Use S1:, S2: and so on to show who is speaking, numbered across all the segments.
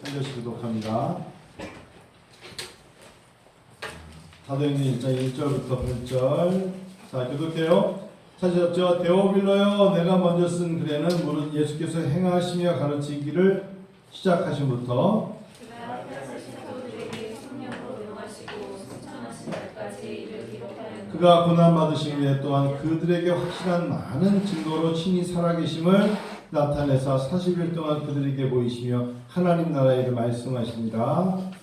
S1: 한 절씩 교독합니다. 사도행전 1장 1절부터 8절. 자, 교독해요. 찾으셨죠? 데오빌로여, 내가 먼저 쓴 글에는 무릇 예수께서 행하시며 가르치기를 시작하심부터 그가 고난받으신 후에 또한 그들에게 확실한 많은 증거로 친히 살아계심을 나타내사 40일 동안 그들에게 보이시며 하나님 나라의 일을 말씀하시니라.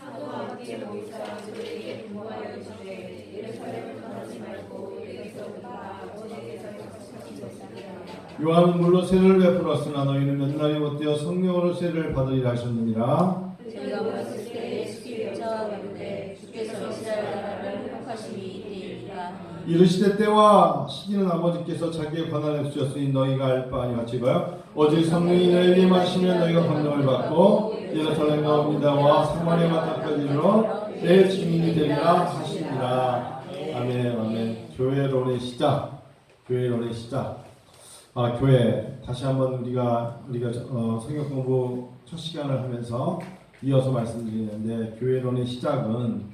S1: 요한은 물로 세례를 베풀었으나 너희는 몇 날이 못되어 성령으로 세례를 받으리라 하셨느니라.
S2: 저희가 보았을 때 예수께서 이르되 주께서 이스라엘 나라를 회복하심이 이르리라.
S1: 이르시되 때와 시기는 아버지께서 자기의 권한을 주셨으니 너희가 알 바 아니같이 봐요. 오직 성령이 너희에게 임하시면 너희가 권능을 받고 예루살렘과 유다와 사마리아 땅까지 이르러 내 증인이 되리라 하시니라. 아멘. 아멘. 교회론의 시작. 교회론의 시작. 교회 다시 한번 우리가 성경 공부 첫 시간을 하면서 이어서 말씀드리는데, 교회론의 시작은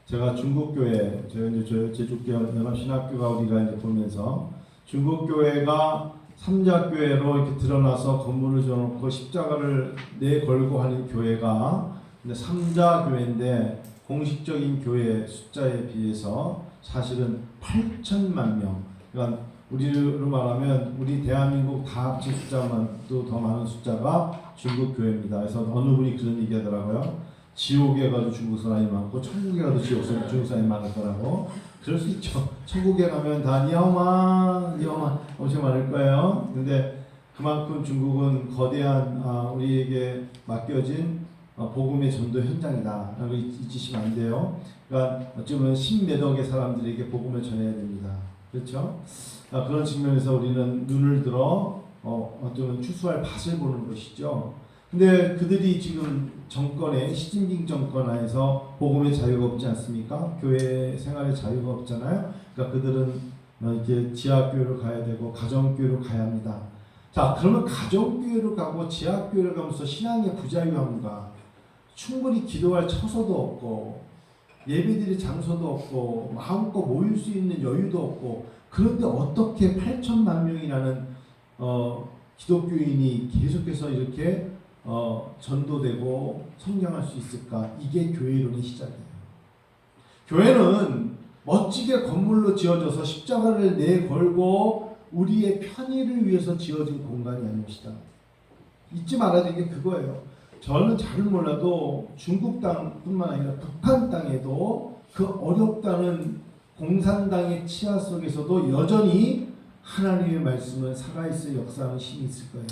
S1: 제가 중국 교회, 제가 이제 제주교 연합신학교가 우리가 이제 보면서 중국 교회가 삼자교회로 이렇게 드러나서 건물을 지어놓고 십자가를 내걸고 하는 교회가 삼자교회인데, 공식적인 교회 숫자에 비해서 사실은 8천만 명, 그러니까 우리로 말하면 우리 대한민국 다 합친 숫자만도 더 많은 숫자가 중국 교회입니다. 그래서 어느 분이 그런 얘기하더라고요. 지옥에 가도 중국 사람이 많고 천국에 가도 중국 사람이 많을 거라고. 그럴 수 있죠. 천국에 가면 다 니하오마 엄청 많을 거예요. 근데 그만큼 중국은 거대한 우리에게 맡겨진 복음의 전도 현장이다. 라고 잊으시면 안 돼요. 그러니까 어쩌면 십몇억의 사람들에게 복음을 전해야 됩니다. 그렇죠? 그런 측면에서 우리는 눈을 들어 어쩌면 추수할 밭을 보는 것이죠. 근데 그들이 지금 정권에, 시진핑 정권 안에서 복음의 자유가 없지 않습니까? 교회 생활의 자유가 없잖아요. 그러니까 그들은 이렇게 지하교회로 가야 되고 가정교회로 가야 합니다. 자, 그러면 가정교회로 가고 지하교회로 가면서 신앙의 부자유함과 충분히 기도할 처소도 없고 예배드릴 장소도 없고 마음껏 모일 수 있는 여유도 없고, 그런데 어떻게 8천만 명이라는 기독교인이 계속해서 이렇게 전도되고 성장할 수 있을까? 이게 교회론의 시작이에요. 교회는 멋지게 건물로 지어져서 십자가를 내걸고 우리의 편의를 위해서 지어진 공간이 아닙니다. 잊지 말아야 되는 게 그거예요. 저는 잘 몰라도 중국 땅뿐만 아니라 북한 땅에도 그 어렵다는 공산당의 치하 속에서도 여전히 하나님의 말씀은 살아있을 역사하는 힘이 있을 거예요.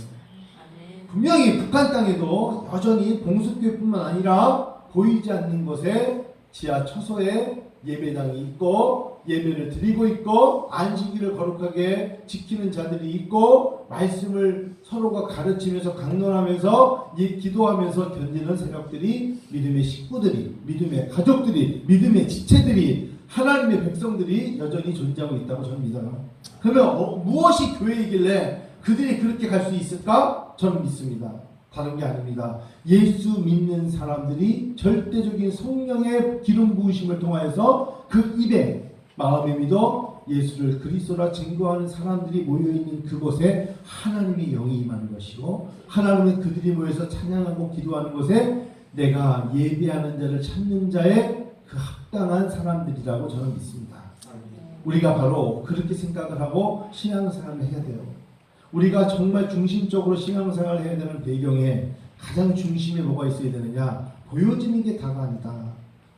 S1: 분명히 북한 땅에도 여전히 봉수교회뿐만 아니라 보이지 않는 곳에 지하 처소에 예배당이 있고 예배를 드리고 있고 안식일을 거룩하게 지키는 자들이 있고 말씀을 서로가 가르치면서 강론하면서 기도하면서 견디는 세력들이, 믿음의 식구들이, 믿음의 가족들이, 믿음의 지체들이, 하나님의 백성들이 여전히 존재하고 있다고 저는 믿어요. 그러면 무엇이 교회이길래 그들이 그렇게 갈 수 있을까? 저는 믿습니다. 다른 게 아닙니다. 예수 믿는 사람들이 절대적인 성령의 기름 부으심을 통하여서 그 입에 마음에 믿어 예수를 그리스도라 증거하는 사람들이 모여있는 그곳에 하나님의 영이 임하는 것이고, 하나님은 그들이 모여서 찬양하고 기도하는 곳에 내가 예배하는 자를 찾는 자의 그 합당한 사람들이라고 저는 믿습니다. 우리가 바로 그렇게 생각을 하고 신앙생활을 해야 돼요. 우리가 정말 중심적으로 신앙생활을 해야 되는 배경에 가장 중심에 뭐가 있어야 되느냐? 보여지는 게 다가 아니다.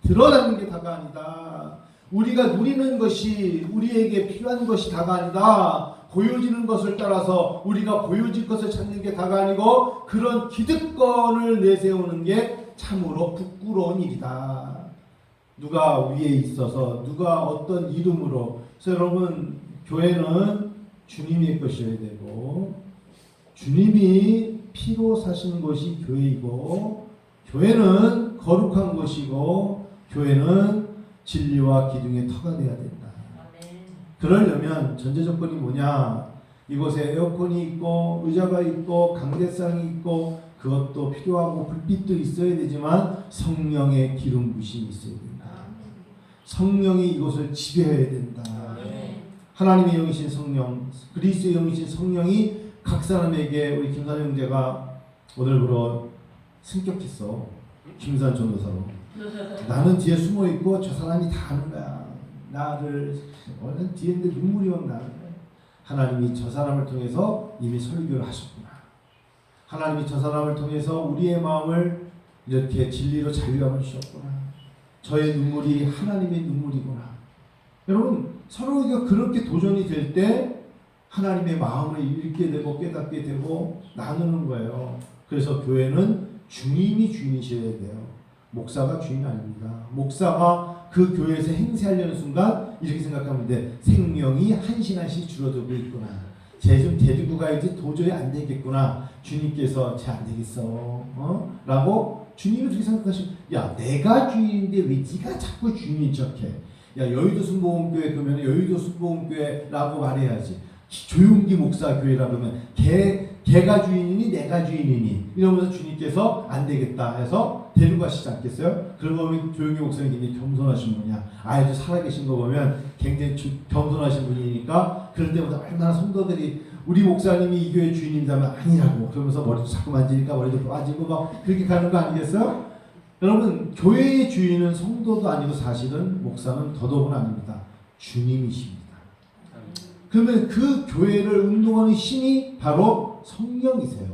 S1: 드러나는 게 다가 아니다. 우리가 누리는 것이 우리에게 필요한 것이 다가 아니다. 보여지는 것을 따라서 우리가 보여질 것을 찾는 게 다가 아니고 그런 기득권을 내세우는 게 참으로 부끄러운 일이다. 누가 위에 있어서 누가 어떤 이름으로. 그래서 여러분, 교회는 주님의 것이어야 되고 주님이 피로 사신 것이 교회이고 교회는 거룩한 것이고 교회는 진리와 기둥의 터가 되어야 된다. 그러려면 전제 조건이 뭐냐? 이곳에 에어컨이 있고 의자가 있고 강대상이 있고 그 그것도 필요하고 불빛도 있어야 되지만 성령의 기름 부심이 있어야 된다. 성령이 이곳을 지배해야 된다. 하나님의 영이신 성령, 그리스도의 영이신 성령이 각 사람에게 우리 김산 형제가 오늘부로 승격했어. 김산 전도사로. 나는 뒤에 숨어 있고 저 사람이 다 아는 거야. 나를 얼른 뒤에 있는데 눈물이 막 나는 거야. 하나님이 저 사람을 통해서 이미 설교를 하셨구나. 하나님이 저 사람을 통해서 우리의 마음을 이렇게 진리로 자유함을 주셨구나. 저의 눈물이 하나님의 눈물이구나. 여러분 서로가 그렇게 도전이 될 때 하나님의 마음을 읽게 되고 깨닫게 되고 나누는 거예요. 그래서 교회는 주님이 주인이셔야 돼요. 목사가 주인 아닙니다. 목사가 그 교회에서 행세하려는 순간 이렇게 생각하면 돼. 생명이 한씩 한씩 줄어들고 있구나. 쟤 좀 데리고 가야지 도저히 안 되겠구나. 주님께서 쟤 안 되겠어. 라고 주님이 그렇게 생각하시면 야 내가 주인인데 왜 네가 자꾸 주인인 척해. 야 여의도 순복음교회 그러면 여의도 순복음교회라고 말해야지. 조용기 목사 교회라 그러면 걔가 주인이니 내가 주인이니 이러면서 주님께서 안 되겠다 해서 데리고 가시지 않겠어요? 그러고 보면 조용기 목사님 굉장히 겸손하신 분이야. 아이도 살아계신 거 보면 굉장히 겸손하신 분이니까 그럴 때마다 얼마나 성도들이 우리 목사님이 이 교회 주인이라면 아니라고 그러면서 머리도 자꾸 만지니까 머리도 빠지고 막 그렇게 가는 거 아니겠어요? 여러분 교회의 주인은 성도도 아니고 사실은 목사는 더더욱은 아닙니다. 주님이십니다. 그러면 그 교회를 운동하는 신이 바로 성령이세요.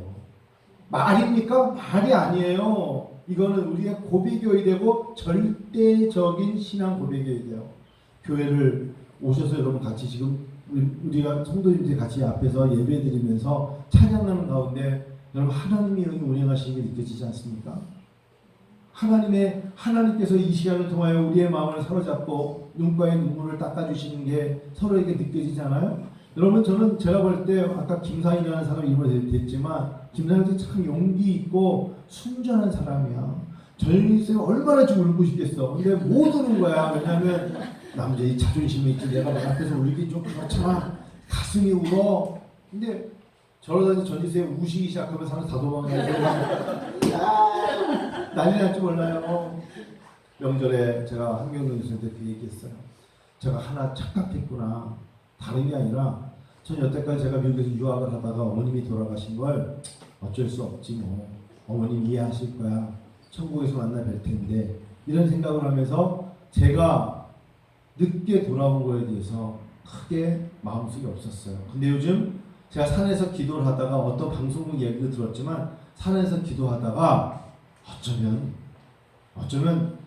S1: 말입니까? 말이 아니에요. 이거는 우리의 고백이어야 되고 절대적인 신앙 고백이어야 돼요. 교회를 오셔서 여러분 같이 지금 우리가 성도님들 같이 앞에서 예배드리면서 찬양하는 가운데 여러분 하나님의 영이 운행하시는 게 느껴지지 않습니까? 하나님께서 이 시간을 통하여 우리의 마음을 사로잡고 눈가의 눈물을 닦아주시는 게 서로에게 느껴지지 않아요? 여러분 제가 볼 때 아까 김상이라는 사람 이름을 댔지만 김상이 참 용기 있고 순전한 사람이야. 전일생 얼마나 지금 울고 싶겠어. 근데 못 우는 거야. 왜냐하면 남자의 자존심이 있지. 내가 내 앞에서 울기 좀 그렇잖아. 가슴이 울어. 근데 저러다니 전일생 우시기 시작하면 사람 다 도망가요. 난리 날지 몰라요. 명절에 제가 한경동 교수한테 그 얘기했어요. 제가 하나 착각했구나. 다른 게 아니라 전 여태까지 제가 미국에서 유학을 하다가 어머님이 돌아가신 걸 어쩔 수 없지 뭐. 어머님 이해하실 거야. 천국에서 만나 뵐 텐데. 이런 생각을 하면서 제가 늦게 돌아온 거에 대해서 크게 마음속에 없었어요. 근데 요즘 제가 산에서 기도를 하다가 어떤 방송국 얘기도 들었지만 산에서 기도하다가 어쩌면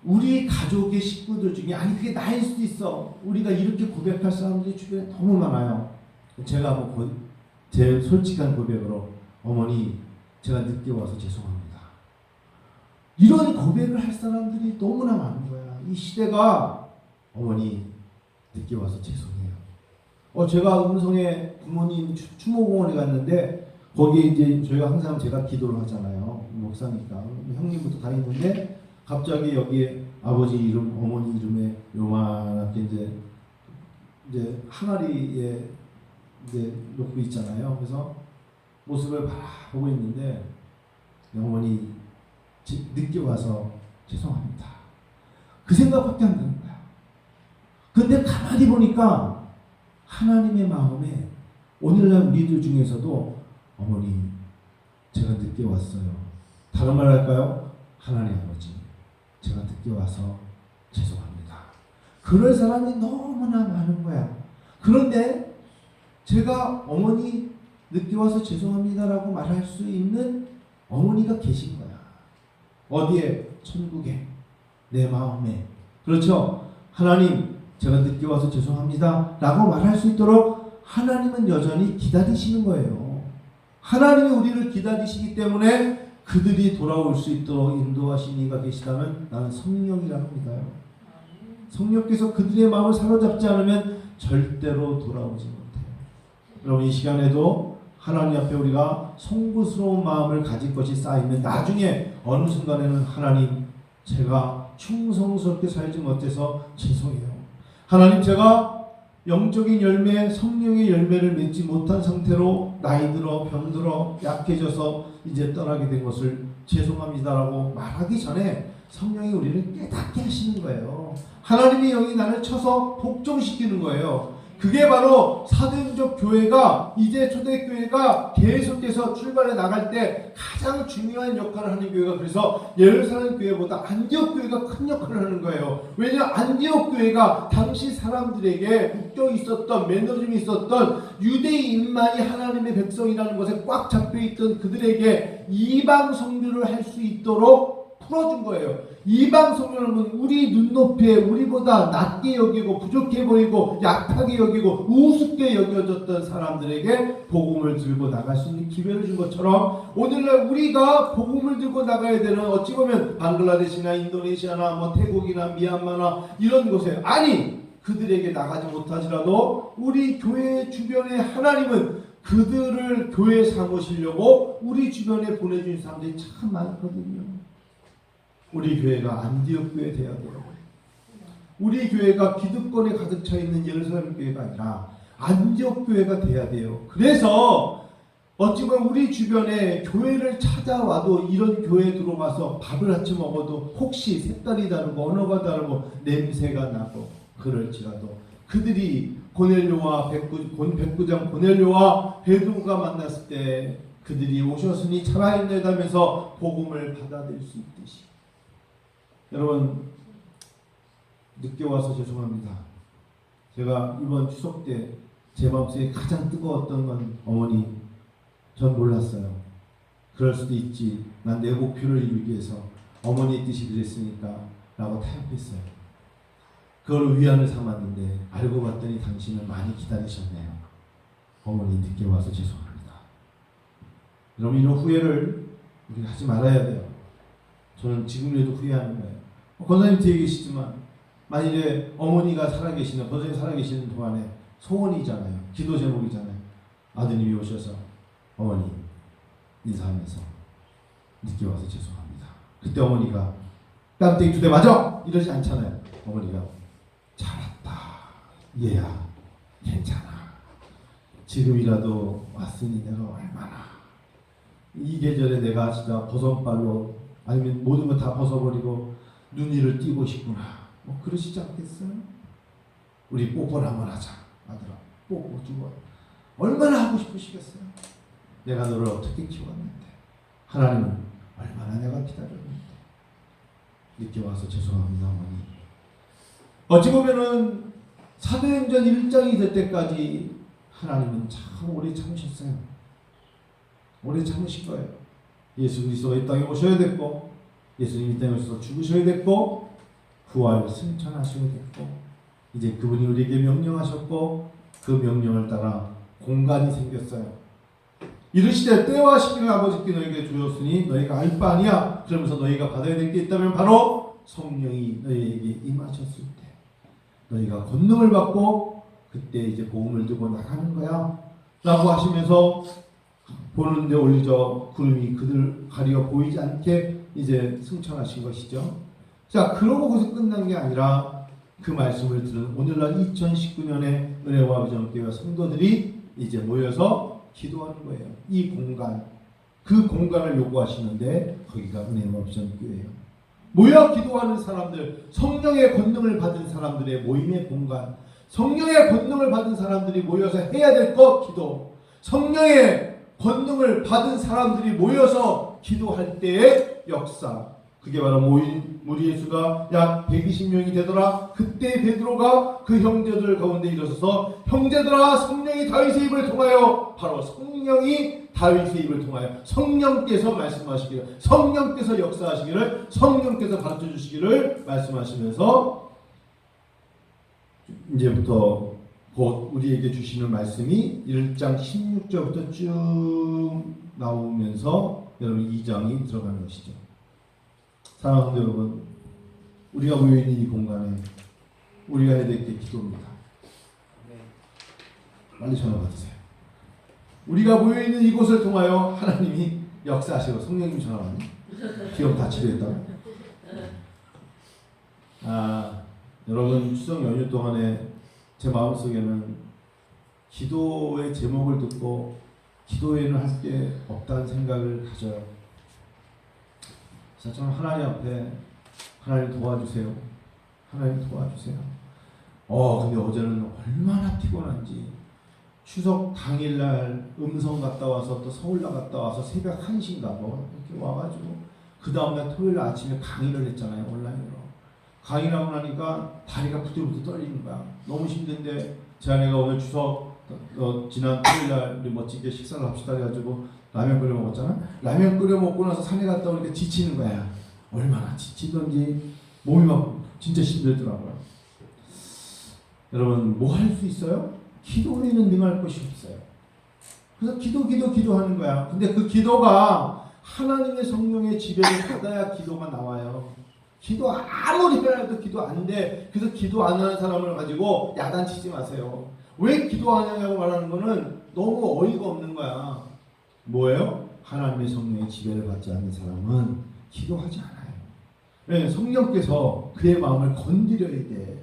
S1: 우리 가족의 식구들 중에 아니 그게 나일 수도 있어. 우리가 이렇게 고백할 사람들이 주변에 너무 많아요. 제가 한번 제 솔직한 고백으로 어머니 제가 늦게 와서 죄송합니다. 이런 고백을 할 사람들이 너무나 많은 거야. 이 시대가 어머니 늦게 와서 죄송해요. 제가 음성에 부모님 추모공원에 갔는데 거기에 이제 저희가 항상 제가 기도를 하잖아요. 목사니까 형님부터 다 있는데 갑자기 여기에 아버지 이름, 어머니 이름에 요만하게 이제 항아리에 이제 놓고 있잖아요. 그래서 모습을 바라보고 있는데 어머니 늦게 와서 죄송합니다. 그 생각밖에 안 드는 거야. 근데 가만히 보니까 하나님의 마음에 오늘날 우리들 중에서도 어머니 제가 늦게 왔어요. 다른 말 할까요? 하나님 아버지 제가 늦게 와서 죄송합니다. 그럴 사람이 너무나 많은 거야. 그런데 제가 어머니 늦게 와서 죄송합니다라고 말할 수 있는 어머니가 계신 거야. 어디에? 천국에. 내 마음에. 그렇죠? 하나님 제가 늦게 와서 죄송합니다 라고 말할 수 있도록 하나님은 여전히 기다리시는 거예요. 하나님이 우리를 기다리시기 때문에 그들이 돌아올 수 있도록 인도하신 이가 계시다면 나는 성령이라고 믿어요. 성령께서 그들의 마음을 사로잡지 않으면 절대로 돌아오지 못해요. 여러분 이 시간에도 하나님 앞에 우리가 송구스러운 마음을 가질 것이 쌓이면 나중에 어느 순간에는 하나님 제가 충성스럽게 살지 못해서 죄송해요. 하나님 제가 영적인 열매, 성령의 열매를 맺지 못한 상태로 나이 들어 병들어 약해져서 이제 떠나게 된 것을 죄송합니다라고 말하기 전에 성령이 우리를 깨닫게 하시는 거예요. 하나님이 여기 나를 쳐서 복종시키는 거예요. 그게 바로 사도행적 교회가 이제 초대교회가 계속해서 출발해 나갈 때 가장 중요한 역할을 하는 교회가, 그래서 예루살렘 교회보다 안디옥 교회가 큰 역할을 하는 거예요. 왜냐하면 안디옥 교회가 당시 사람들에게 묶여 있었던, 매너즘이 있었던 유대인만이 하나님의 백성이라는 것에 꽉 잡혀 있던 그들에게 이방 선교를 할 수 있도록 풀어준 거예요. 이방 성령은 우리 눈높이에 우리보다 낮게 여기고 부족해 보이고 약하게 여기고 우습게 여겨졌던 사람들에게 복음을 들고 나갈 수 있는 기회를 준 것처럼 오늘날 우리가 복음을 들고 나가야 되는, 어찌 보면 방글라데시나 인도네시아나 뭐 태국이나 미얀마나 이런 곳에, 아니 그들에게 나가지 못하지라도 우리 교회 주변에 하나님은 그들을 교회에 삼으시려고 우리 주변에 보내주신 사람들이 참 많거든요. 우리 교회가 안디옥 교회 되어야 돼요. 우리 교회가 기득권에 가득 차 있는 예루살렘 교회가 아니라 안디옥 교회가 돼야 돼요. 그래서 어찌 보면 우리 주변에 교회를 찾아와도 이런 교회에 들어가서 밥을 같이 먹어도 혹시 색깔이 다르고 언어가 다르고 냄새가 나고 그럴지라도 그들이 고넬료와 백부장 고넬료와 베드로가 만났을 때 그들이 오셨으니 살아있느냐면서 복음을 받아들일 수 있듯이, 여러분 늦게 와서 죄송합니다. 제가 이번 추석 때 제 마음속에 가장 뜨거웠던 건 어머니, 전 몰랐어요. 그럴 수도 있지, 난 내 목표를 이루기 위해서 어머니의 뜻이 그랬으니까 라고 타협했어요. 그걸 위안을 삼았는데 알고 봤더니 당신은 많이 기다리셨네요. 어머니 늦게 와서 죄송합니다. 여러분 이런 후회를 우리가 하지 말아야 돼요. 저는 지금이라도 후회하는 거예요. 권사님 뒤에 계시지만 만일에 어머니가 살아계시는, 권사님 살아계시는 동안에 소원이잖아요. 기도 제목이잖아요. 아드님이 오셔서 어머니 인사하면서 늦게 와서 죄송합니다. 그때 어머니가 뺨때기 2대 맞아! 이러지 않잖아요. 어머니가 잘 왔다. 얘야 괜찮아. 지금이라도 왔으니 내가 얼마나 이 계절에 내가 진짜 버선발로 아니면 모든 거 다 벗어버리고 눈위를 띄고 싶구나. 뭐 그러시지 않겠어요? 우리 뽀뽀를 한번 하자. 아들아 뽀뽀 주고 얼마나 하고 싶으시겠어요? 내가 너를 어떻게 키웠는데, 하나님은 얼마나 내가 기다렸는데. 늦게 와서 죄송합니다 어머니. 어찌 보면은 사도행전 1장이 될 때까지 하나님은 참 오래 참으셨어요. 오래 참으실 거예요. 예수 그리스도가 이 땅에 오셔야 됐고, 예수님이 이 땅에 오셔서 죽으셔야 됐고, 부활 승천하셔야 됐고, 이제 그분이 우리에게 명령하셨고, 그 명령을 따라 공간이 생겼어요. 이르시되 때와 시기를 아버지께 너에게 주었으니 너희가 알 바 아니야. 그러면서 너희가 받아야 될 게 있다면 바로 성령이 너희에게 임하셨을 때 너희가 권능을 받고 그때 이제 복음을 들고 나가는 거야 라고 하시면서 보는데 올리죠. 구름이 그들 가리어 보이지 않게 이제 승천하신 것이죠. 자, 그러고 거기서 끝난 게 아니라 그 말씀을 들은 오늘날 2019년에 은혜와 비전교회 성도들이 이제 모여서 기도하는 거예요. 이 공간, 그 공간을 요구하시는데 거기가 은혜와 비전교회예요. 모여 기도하는 사람들, 성령의 권능을 받은 사람들의 모임의 공간, 성령의 권능을 받은 사람들이 모여서 해야 될 것 기도, 성령의 권능을 받은 사람들이 모여서 기도할 때의 역사, 그게 바로 무리의 수가 약 120명이 되더라. 그때 베드로가 그 형제들 가운데 일어서서 형제들아, 성령이 다윗의 입을 통하여, 바로 성령이 다윗의 입을 통하여 성령께서 말씀하시기를, 성령께서 역사하시기를, 성령께서 가르쳐 주시기를 말씀하시면서 이제부터 곧 우리에게 주시는 말씀이 1장 16절부터 쭉 나오면서 여러분 2장이 들어가는 것이죠. 사랑하는 여러분, 우리가 모여있는 이 공간에 우리가 해야 될 게 기도입니다. 빨리 전화 받으세요. 우리가 모여있는 이곳을 통하여 하나님이 역사하시고, 성령님 전화 왔니? 기억 다 치료했다고? 여러분 추석 연휴 동안에 제 마음속에는 기도의 제목을 듣고 기도회는 할 게 없다는 생각을 가져요. 그래서 저는 하나님 앞에 하나님 도와주세요. 하나님 도와주세요. 근데 어제는 얼마나 피곤한지 추석 당일날 음성 갔다 와서 또 서울 나갔다 와서 새벽 1시인가 뭐 이렇게 와가지고 그 다음날 토요일 아침에 강의를 했잖아요. 온라인으로. 강의하고 나니까 다리가 부들부들 떨리는 거야. 너무 힘든데 제 아내가 오늘 추석 지난 토요일날 우리 멋지게 식사를 합시다 해가지고 라면 끓여 먹었잖아. 라면 끓여 먹고 나서 산에 갔다 오니까 지치는 거야. 얼마나 지치던지 몸이 막 진짜 힘들더라고요. 여러분 뭐 할 수 있어요? 기도 외에는 능할 것이 없어요. 그래서 기도하는 거야. 근데 그 기도가 하나님의 성령의 지배를 받아야 기도가 나와요. 기도 아무리 해도 기도 안 돼. 그래서 기도 안 하는 사람을 가지고 야단치지 마세요. 왜 기도 안 하냐고 말하는 거는 너무 어이가 없는 거야. 뭐예요? 하나님의 성령의 지배를 받지 않는 사람은 기도하지 않아요. 네, 성령께서 그의 마음을 건드려야 돼.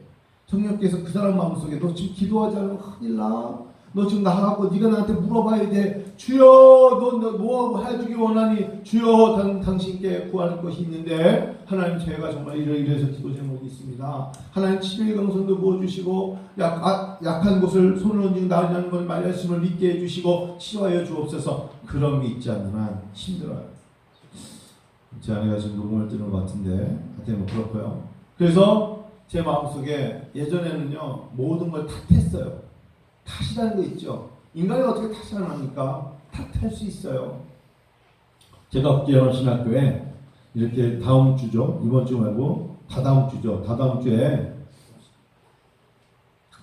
S1: 성령께서 그 사람 마음속에 너 지금 기도하지 않으면 큰일 나. 너 지금 나가고 네가 나한테 물어봐야 돼. 주여 너 뭐하고 해주기 원하니 주여 당신께 구하는 것이 있는데 하나님 제가 정말 이래서 기도 제목이 있습니다. 하나님 치료의 강선도 부어주시고 약한 곳을 손을 얹은 나으리라는 걸 말씀을 믿게 해주시고 치료하여 주옵소서. 그런 게 있지 않는 한 힘들어요. 제 아내가 지금 녹음을 뜨는 것 같은데 하여튼 뭐 그렇고요. 그래서 제 마음속에 예전에는요 모든 걸 탓했어요. 탓이라는 거 있죠. 인간이 어떻게 탓을 합니까? 탓할 수 있어요. 제가 국제연합신학교에 이렇게 다음 주죠. 이번 주 말고 다다음 주죠. 다다음 주에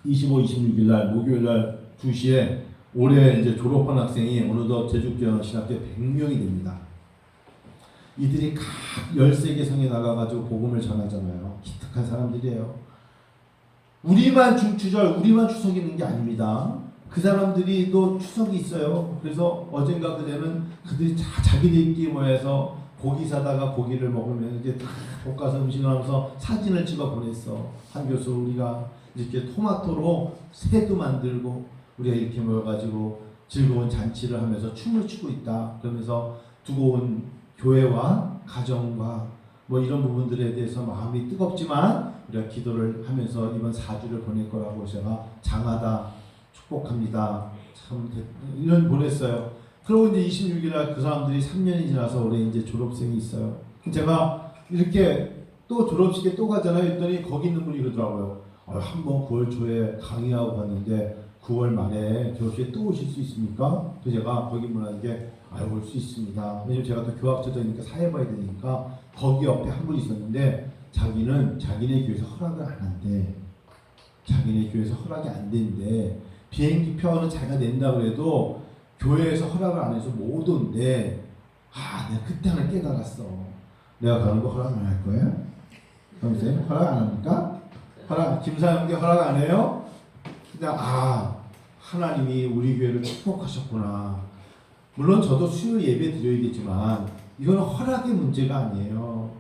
S1: 25, 26일 날 목요일 날 2시에 올해 이제 졸업한 학생이 어느덧 제주국제연합신학교에 100명이 됩니다. 이들이 각 13개 성에 나가가지고 복음을 전하잖아요. 기특한 사람들이에요. 우리만 중추절, 우리만 추석이 있는 게 아닙니다. 그 사람들이 또 추석이 있어요. 그래서 어젠가 그제는 그들이 자기들끼리 모여서 고기 사다가 고기를 먹으면 이제 다 볶아서 음식을 하면서 사진을 찍어 보냈어. 한 교수 우리가 이렇게 토마토로 새도 만들고 우리가 이렇게 모여가지고 즐거운 잔치를 하면서 춤을 추고 있다. 그러면서 두고 온 교회와 가정과 뭐 이런 부분들에 대해서 마음이 뜨겁지만 우리가 기도를 하면서 이번 4주를 보낼 거라고 제가 장하다 축복합니다. 참 이런 보냈어요. 그리고 이제 26일 날 그 사람들이 3년이 지나서 올해 이제 졸업생이 있어요. 제가 이렇게 또 졸업식에 또 가잖아요. 했더니 거기 있는 분이 그러더라고요. 한번 9월 초에 강의하고 갔는데 9월 말에 졸업식에 또 오실 수 있습니까? 그래서 제가 거기 분한테 올 수 있습니다. 왜냐면 제가 또 교학처장이니까 사회 봐야 되니까 거기 옆에 한 분이 있었는데 자기는 자기네 교회에서 허락을 안 한대. 자기네 교회에서 허락이 안 된대. 비행기 표는 자기가 낸다고 해도 교회에서 허락을 안 해서 못 온대. 내가 그때 하나 깨달았어. 내가 가는 거 허락 안 할 거야? 선생님 허락 안 합니까? 김사영께 허락 안 해요? 근데 하나님이 우리 교회를 축복하셨구나. 물론 저도 수요 예배 드려야겠지만 이거는 허락의 문제가 아니에요.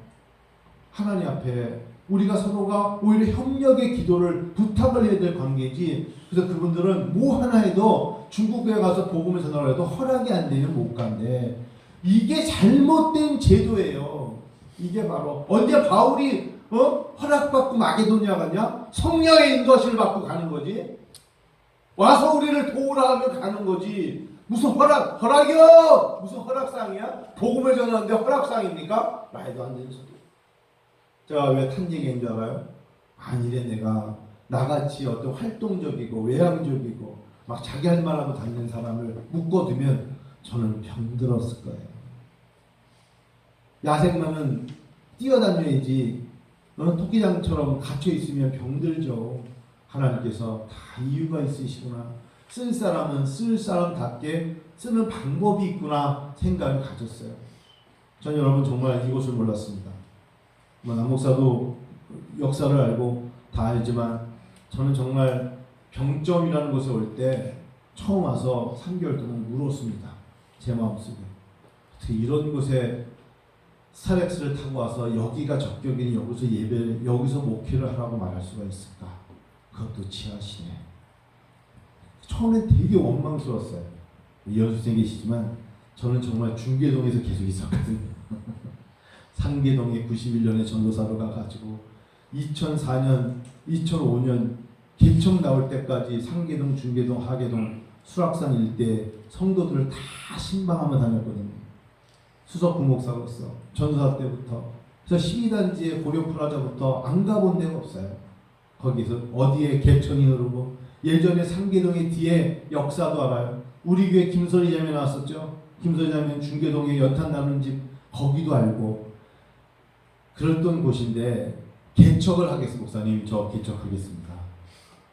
S1: 하나님 앞에 우리가 서로가 오히려 협력의 기도를 부탁을 해야 될 관계지. 그래서 그분들은 뭐 하나 해도 중국에 가서 복음을 전하려 해도 허락이 안 되면 못 간대. 이게 잘못된 제도예요. 이게 바로 언제 바울이 허락받고 마게도니아 갔냐? 성령의 인도하심을 받고 가는 거지. 와서 우리를 도우라 하면 가는 거지. 무슨 허락이요? 무슨 허락상이야? 복음을 전하는데 허락상입니까? 말도 안 되는 소리. 제가 왜 탄식인 줄 알아요? 아니래. 내가 나같이 어떤 활동적이고 외향적이고 막 자기 할 말하고 다니는 사람을 묶어두면 저는 병들었을 거예요. 야생마는 뛰어다녀야지. 토끼장처럼 갇혀있으면 병들죠. 하나님께서 다 이유가 있으시구나. 쓸 사람은 쓸 사람답게 쓰는 방법이 있구나 생각을 가졌어요. 전 여러분 정말 이것을 몰랐습니다. 남목사도 역사를 알고 다 알지만 저는 정말 병점이라는 곳에 올 때 처음 와서 3개월 동안 울었습니다. 제 마음속에. 어떻게 이런 곳에 스타렉스를 타고 와서 여기가 적격이니 여기서 예배, 여기서 목회를 하라고 말할 수가 있을까? 그것도 지하시네. 처음엔 되게 원망스러웠어요. 연수생 계시지만 저는 정말 중계동에서 계속 있었거든요. 상계동에 91년에 전도사로 가가지고 2004년, 2005년 개척 나올 때까지 상계동, 중계동, 하계동, 수락산 일대 성도들을 다 신방하며 다녔거든요. 수석 부목사로서 전도사 때부터. 그래서 12단지의 고려프라자부터 안 가본 데가 없어요. 거기서 어디에 개천이 흐르고 예전에 상계동의 뒤에 역사도 알아요. 우리 교회 김선희 자매 나왔었죠. 김선희 자매는 중계동에 연탄 나누는 집 거기도 알고 그랬던 곳인데 개척을 하겠습니다. 목사님 저 개척하겠습니다.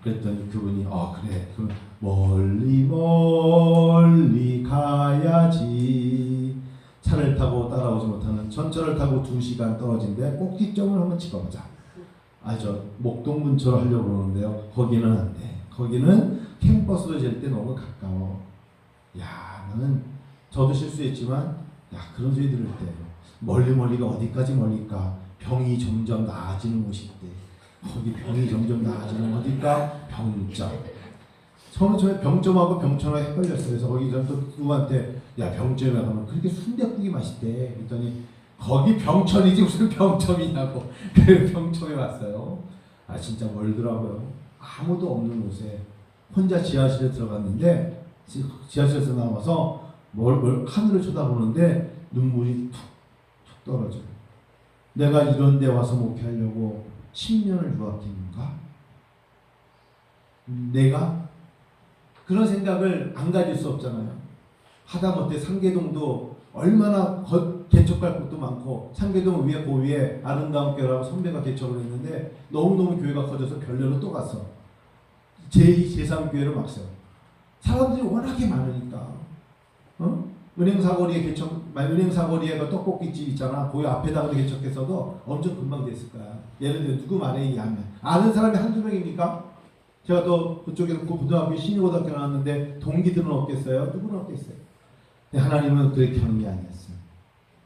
S1: 그랬더니 그분이 그래 그럼 멀리 멀리 가야지. 차를 타고 따라오지 못하는 전철을 타고 2시간 떨어진데 꼭지점을 한번 찍어보자. 저 목동 근처로 하려고 그러는데요. 거기는 안 돼. 거기는 캠퍼스로 질 때 너무 가까워. 야 나는 저도 실수했지만 그런 소리 들을 때 멀리가 어디까지 멀리까? 병이 점점 나아지는 곳이 있대. 거기 병이 점점 나아지는 어디까? 병점. 처음에 저희 병점하고 병천하고 헷갈렸어요. 그래서 거기 또 누구한테 병점에 가면 그렇게 순댓국이 맛있대. 그랬더니 거기 병천이지 무슨 병점이냐고. 그래서 병점에 왔어요. 진짜 멀더라고요. 아무도 없는 곳에 혼자 지하실에 들어갔는데 지하실에서 나와서 하늘을 쳐다보는데 눈물이 툭툭 떨어져요. 내가 이런 데 와서 목회하려고 10년을 유학했는가? 내가? 그런 생각을 안 가질 수 없잖아요. 하다못해 상계동도 얼마나 개척할 곳도 많고 상계동 위에 고위에 아름다운 교회라고 선배가 개척을 했는데 너무너무 교회가 커져서 별로로 또 갔어. 제2, 제3 교회를 막 써. 사람들이 워낙에 많으니까 은행사거리에 은행사거리에 그 떡볶이집 있잖아. 거기 앞에다가 개척했어도 엄청 금방 됐을 거야. 예를 들어 누구 말에 의하면 아는 사람이 한두 명입니까? 제가 또 그쪽에서 고등학교 신유고등학교 나왔는데 동기들은 없겠어요? 누구는 없겠어요? 근데 하나님은 그렇게 하는 게 아니었어요.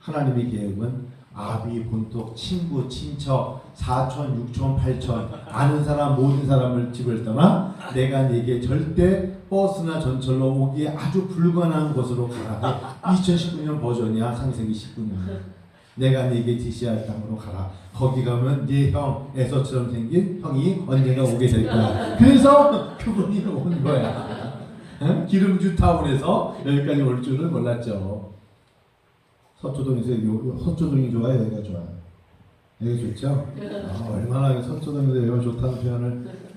S1: 하나님의 계획은 아비, 본토, 친구, 친척, 사촌, 육촌, 팔촌 아는 사람 모든 사람을 집을 떠나 내가 네게 절대 버스나 전철로 오기에 아주 불가능한 곳으로 가라. 2019년 버전이야. 창세기 19년. 내가 네게 지시할 땅으로 가라. 거기 가면 네 형 에서처럼 생긴 형이 언젠가 오게 될 거야. 그래서 그분이 온 거야. 기름주 타운에서 여기까지 올 줄은 몰랐죠. 서초동이 좋아요? 여기가 좋아요? 여기 좋죠? 얼마나 서초동에서 여기가 좋다는 표현을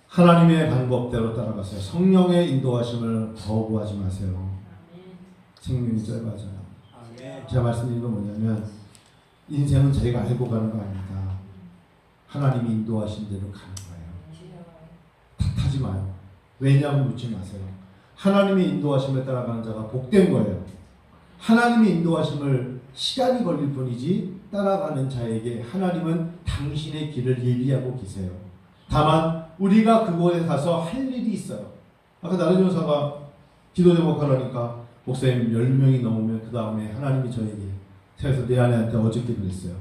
S1: 하나님의 방법대로 따라가세요. 성령의 인도하심을 거부하지 마세요. 생명이 짧아져요. 제가 말씀드린 건 뭐냐면 인생은 저희가 알고 가는 거 아닙니다. 하나님이 인도하신 대로 가는 거예요. 탓하지 마요. 왜냐고 묻지 마세요. 하나님의 인도하심을 따라가는 자가 복된 거예요. 하나님의 인도하심을 시간이 걸릴 뿐이지 따라가는 자에게 하나님은 당신의 길을 예비하고 계세요. 다만 우리가 그곳에 가서 할 일이 있어요. 아까 나른 여사가 기도 제목하라니까 목사님 10명이 넘으면 그 다음에 하나님이 저에게 그래서 내 아내한테 어저께 그랬어요.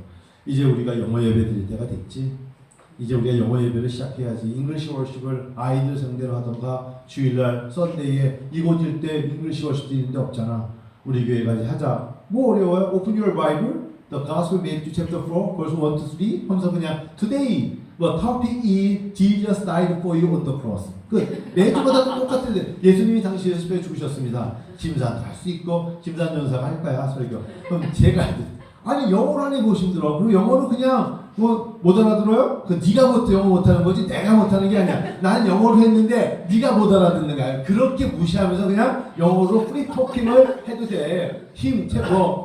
S1: 이제 우리가 영어 예배 드릴 때가 됐지. 이제 우리가 영어 예배를 시작해야지. 잉글리시 워십을 아이들 상대로 하던가 주일날 썬데이에 이곳일 때 잉글리시 워십도 있는데 없잖아. 우리 교회가 이제 하자. 뭐 어려워요? Open your Bible. The Gospel Matthew chapter 4 verse 1 to 3 하면서 그냥 Today the topic is Jesus died for you on the cross. 매주마다 똑같은데 예수님이 당시에 십자가에 죽으셨습니다. 짐산도 할 수 있고 짐산 전사가 할 거야 설교. 그럼 제가 아니 영어로 하니 보시 힘들어. 그리고 영어로 그냥 못 알아들어요? 네가 영어 못하는 거지 내가 못하는 게 아니야. 난 영어로 했는데 네가 못 알아듣는 거야. 그렇게 무시하면서 그냥 영어로 프리 토킹을 해도 돼.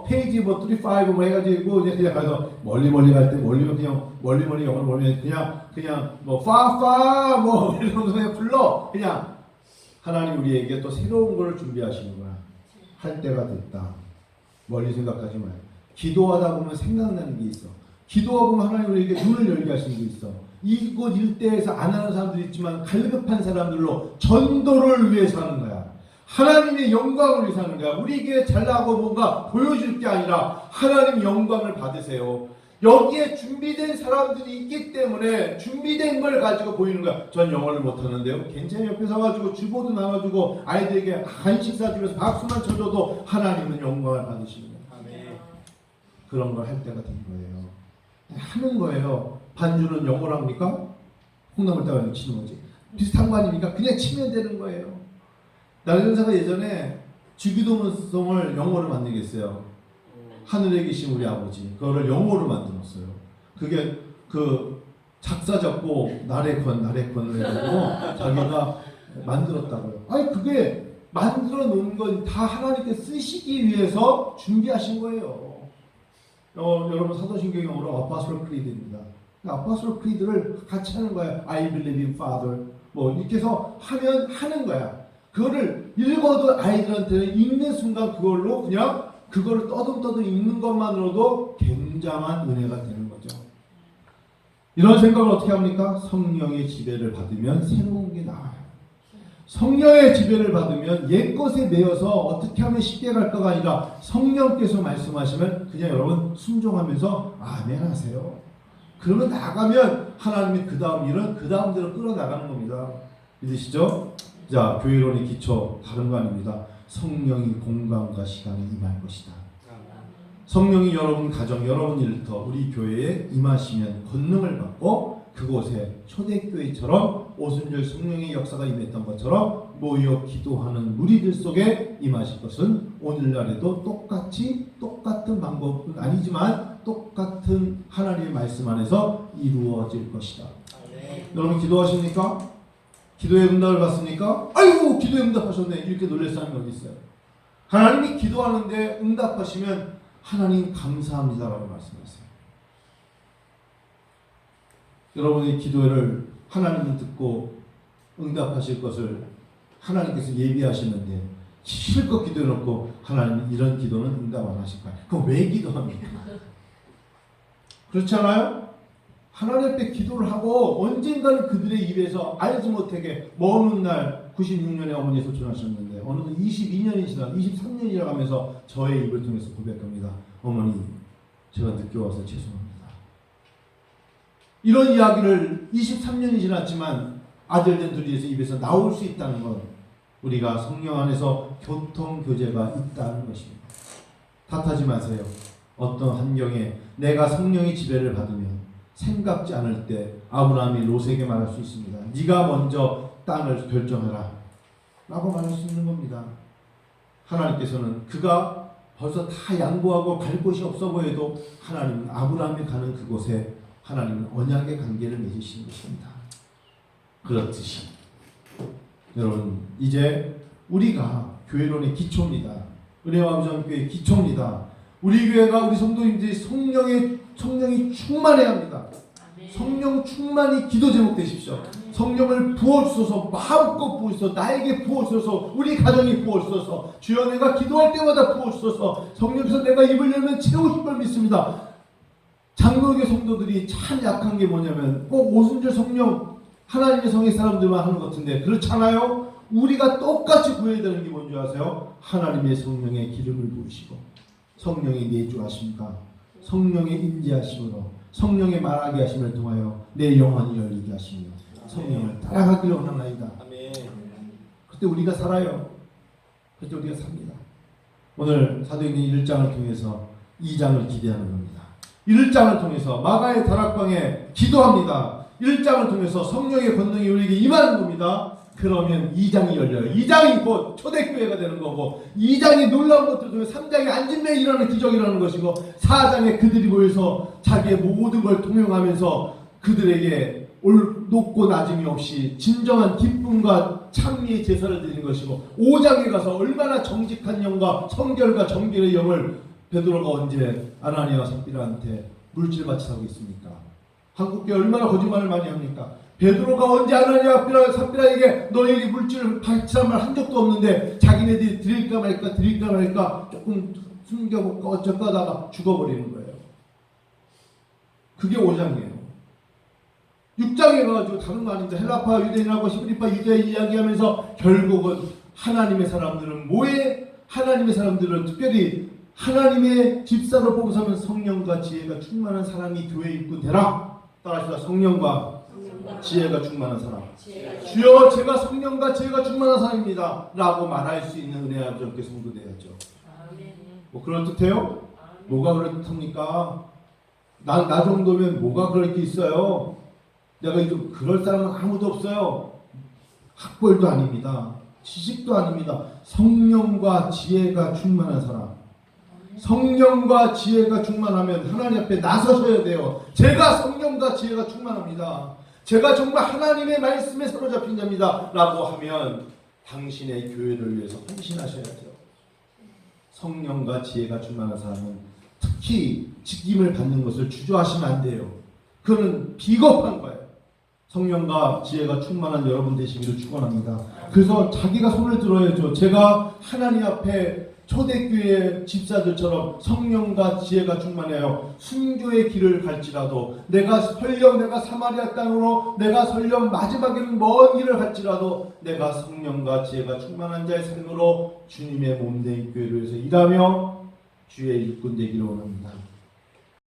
S1: 페이지 35 뭐 해가지고 이제 그냥 가서 멀리 갈 때 그냥 멀리 영어로 그냥 뭐 파파 뭐 이런 거 그냥 불러. 그냥 하나님 우리에게 또 새로운 걸 준비하시는 거야. 할 때가 됐다. 멀리 생각하지 마요. 기도하다 보면 생각나는 게 있어. 기도하다 보면 하나님 우리에게 눈을 열게 하시는 게 있어. 이곳 일대에서 안 하는 사람들이 있지만 갈급한 사람들로 전도를 위해서 하는 거야. 하나님의 영광을 위해서 하는 거야. 우리에게 잘나고 뭔가 보여줄 게 아니라 하나님 영광을 받으세요. 여기에 준비된 사람들이 있기 때문에 준비된 걸 가지고 보이는 거야. 전 영어를 못하는데요. 괜찮아요. 옆에 서가지고 주보도 나눠주고 아이들에게 간식 사주면서 박수만 쳐줘도 하나님은 영광을 받으시는 거예요. 그런 걸 할 때가 된 거예요. 하는 거예요. 반주는 영어로 합니까? 콩나물 따가지고 치는 거지. 비슷한 거 아닙니까? 그냥 치면 되는 거예요. 나경사가 예전에 주기도문송을 영어로 만들겠어요. 하늘에 계신 우리 아버지. 그거를 영어로 만들었어요. 그게 그 작사 작곡 나래콘을 해가지고 자기가 만들었다고요. 아니 그게 만들어 놓은 건 다 하나님께 쓰시기 위해서 준비하신 거예요. 여러분 사도신경 영어로 아포스톨 크리드입니다. 아포스톨 크리드를 같이 하는 거야. I believe in Father. 뭐 이렇게 해서 하는 거야. 그거를 읽어도 아이들한테는 읽는 순간 그걸로 그냥 그거를 떠듬떠듬 읽는 것만으로도 굉장한 은혜가 되는 거죠. 이런 생각을 어떻게 합니까? 성령의 지배를 받으면 새로운 게 나와요. 성령의 지배를 받으면 옛것에 매여서 어떻게 하면 쉽게 갈까가 아니라 성령께서 말씀하시면 그냥 여러분 순종하면서 아멘 하세요. 그러면 나가면 하나님이 그 다음 일은 그 다음대로 끌어나가는 겁니다. 믿으시죠? 자, 교회론의 기초 다른 거 아닙니다. 성령이 공간과 시간에 임할 것이다. 성령이 여러분 가정, 여러분 일터, 우리 교회에 임하시면 권능을 받고 그곳에 초대교회처럼 오순절 성령의 역사가 임했던 것처럼 모여 기도하는 무리들 속에 임하실 것은 오늘날에도 똑같은 방법은 아니지만 똑같은 하나님의 말씀 안에서 이루어질 것이다. 여러분 기도하십니까? 기도의 응답을 받습니까? 아이고 기도의 응답하셨네 이렇게 놀랄 사람이 어디 있어요? 하나님이 기도하는데 응답하시면 하나님 감사합니다라고 말씀하세요. 여러분의 기도를 하나님은 듣고 응답하실 것을 하나님께서 예비하시는데 실컷 기도해놓고 하나님 이런 기도는 응답 안 하실 거예요. 그럼 왜 기도합니까? 그렇지 않아요? 하나님 앞에 기도를 하고 언젠가는 그들의 입에서 알지 못하게 먼 훗날 96년에 어머니 소천하셨는데 어느덧 22년이 지나 23년이라고 하면서 저의 입을 통해서 고백합니다. 어머니 제가 늦게 와서 죄송합니다. 이런 이야기를 23년이 지났지만 아들된 둘이서 입에서 나올 수 있다는 건 우리가 성령 안에서 교통교제가 있다는 것입니다. 탓하지 마세요. 어떤 환경에 내가 성령의 지배를 받으면 생각지 않을 때 아브라함이 롯에게 말할 수 있습니다. 네가 먼저 땅을 결정해라 라고 말할 수 있는 겁니다. 하나님께서는 그가 벌써 다 양보하고 갈 곳이 없어 보여도 하나님은 아브라함이 가는 그곳에 하나님은 언약의 관계를 맺으시는 것입니다. 그렇듯이 여러분 이제 우리가 교회론의 기초입니다. 은혜와 아버지교회의 기초입니다. 우리 교회가 우리 성도님들이 성령이 충만해야 합니다. 성령 충만이 기도 제목 되십시오. 성령을 부어주소서, 마음껏 부어주소서, 나에게 부어주소서, 우리 가정이 부어주소서, 주여 내가 기도할 때마다 부어주소서. 성령께서 내가 입을 열면 채우실 걸 믿습니다. 장로교 성도들이 참 약한 게 뭐냐면 꼭 오순절 성령 하나님의 성의 사람들만 하는 것 같은데 그렇잖아요. 우리가 똑같이 구해야 되는 게 뭔지 아세요? 하나님의 성령의 기름을 부으시고 성령이 내주하십니까? 성령의 인지하심으로 성령의 말하게 하심을 통하여 내 영혼이 열리게 하시며 성령을 따라가기를 원하나이다. 그때 우리가 살아요. 그때 우리가 삽니다. 오늘 사도행전 1장을 통해서 2장을 기대하는 겁니다. 1장을 통해서 마가의 다락방에 기도합니다. 1장을 통해서 성령의 권능이 우리에게 임하는 겁니다. 그러면 2장이 열려요. 2장이 곧 초대교회가 되는 거고 2장이 놀라운 것들 중에 3장이 안진매에 일어나는 기적이라는 것이고 4장에 그들이 모여서 자기의 모든 걸 통용하면서 그들에게 높고 낮음이 없이 진정한 기쁨과 찬미의 제사를 드리는 것이고 5장에 가서 얼마나 정직한 영과 성결과 정결의 영을 베드로가 언제 아나니아와 삽비라한테 물질같이 사고 있습니까? 한국교회 얼마나 거짓말을 많이 합니까? 베드로가 언제 아나니아 삽비라에게 너희에게 물질을 발치한 말 한 적도 없는데 자기네들이 드릴까 말까 조금 숨겨볼까 어쩔까 하다가 죽어버리는 거예요. 그게 5장이에요. 6장에 가가지고 다른 거 아닙니다. 헬라파 유대인하고 히브리파 유대인 이야기하면서 결국은 하나님의 사람들은 뭐에 하나님의 사람들은 특별히 하나님의 집사로 봉사하면 성령과 지혜가 충만한 사람이 교회 일꾼 되라. 따라합시다. 성령과 지혜가 충만한 사람. 주여 제가 성령과 지혜가 충만한 사람입니다 라고 말할 수 있는 은혜 아버지 함께 성도되어야죠. 뭐 그런 뜻해요? 뭐가 그런 뜻합니까? 나 정도면 뭐가 그럴 게 있어요? 내가 좀 그럴 사람은 아무도 없어요. 학벌도 아닙니다. 지식도 아닙니다. 성령과 지혜가 충만한 사람. 성령과 지혜가 충만하면 하나님 앞에 나서셔야 돼요. 제가 성령과 지혜가 충만합니다. 제가 정말 하나님의 말씀에 사로잡힌 자입니다 라고 하면 당신의 교회를 위해서 헌신하셔야죠. 성령과 지혜가 충만한 사람은 특히 직임을 받는 것을 주저하시면 안 돼요. 그거는 비겁한 거예요. 성령과 지혜가 충만한 여러분 되시기를 축원합니다. 그래서 자기가 손을 들어야죠. 제가 하나님 앞에 초대교회 집사들처럼 성령과 지혜가 충만해요. 순교의 길을 갈지라도 내가 사마리아 땅으로 내가 설령 마지막에는 먼 길을 갈지라도 내가 성령과 지혜가 충만한 자의 삶으로 주님의 몸된 교회를 위해서 일하며 주의 일꾼 되기를 원합니다.